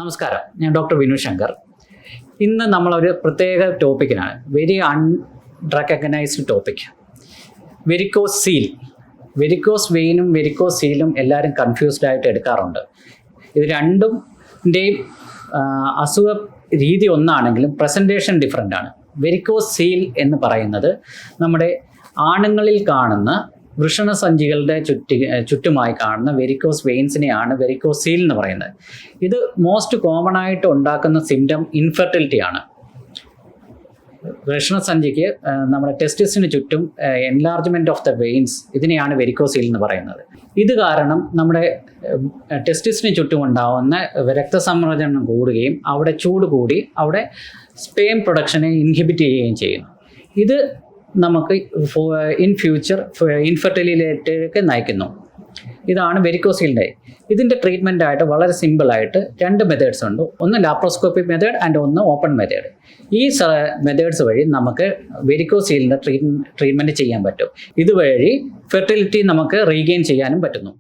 നമസ്കാരം, ഞാൻ ഡോക്ടർ വിനു ശങ്കർ. ഇന്ന് നമ്മളൊരു പ്രത്യേക ടോപ്പിക്കിനാണ്, very unrecognised topic, varicocele. Varicose വെയിനും വെരിക്കോസ് സീലും എല്ലാവരും കൺഫ്യൂസ്ഡ് ആയിട്ട് എടുക്കാറുണ്ട്. ഇത് രണ്ടിൻ്റെയും അസുഖ രീതി ഒന്നാണെങ്കിലും പ്രസൻറ്റേഷൻ ഡിഫറൻ്റ് ആണ്. വെരിക്കോസ് സീൽ എന്ന് പറയുന്നത് നമ്മുടെ ആണുങ്ങളിൽ കാണുന്ന വൃഷണസഞ്ചികളുടെ ചുറ്റുമായി കാണുന്ന വെരിക്കോസ് വെയിൻസിനെയാണ് വെരിക്കോസ് സീൽ എന്ന് പറയുന്നത്. ഇത് മോസ്റ്റ് കോമൺ ആയിട്ട് ഉണ്ടാക്കുന്ന സിംറ്റം ഇൻഫെർട്ടിലിറ്റി ആണ്. വൃഷണസഞ്ചിക്ക് നമ്മുടെ ടെസ്റ്റിസിന് ചുറ്റും എൻലാർജ്മെൻറ്റ് ഓഫ് ദ വെയിൻസ്, ഇതിനെയാണ് വെരിക്കോസ് സീൽ എന്ന് പറയുന്നത്. ഇത് കാരണം നമ്മുടെ ടെസ്റ്റിസിന് ചുറ്റും ഉണ്ടാവുന്ന രക്തസമ്മർദ്ദം കൂടുകയും അവിടെ ചൂട് കൂടി അവിടെ സ്പേം പ്രൊഡക്ഷനെ ഇൻഹിബിറ്റ് ചെയ്യുകയും ചെയ്യുന്നു. ഇത് നമുക്ക് ഇൻ ഫ്യൂച്ചർ ഇൻഫെർട്ടിലിറ്റിയിലേക്ക് നയിക്കുന്നു. ഇതാണ് വെരിക്കോസ് സീലിൻ്റെ. ഇതിൻ്റെ ട്രീറ്റ്മെൻറ്റായിട്ട് വളരെ സിമ്പിളായിട്ട് രണ്ട് മെത്തേഡ്സ് ഉണ്ട്. ഒന്ന് ലാപ്രോസ്കോപ്പിക് മെത്തേഡ് ആൻഡ് ഒന്ന് ഓപ്പൺ മെത്തേഡ്. ഈ മെത്തേഡ്സ് വഴി നമുക്ക് വെരിക്കോസ് സീലിൻ്റെ ട്രീറ്റ്മെൻറ്റ് ചെയ്യാൻ പറ്റും. ഇതുവഴി ഫെർട്ടിലിറ്റി നമുക്ക് റീഗെയിൻ ചെയ്യാനും പറ്റുന്നു.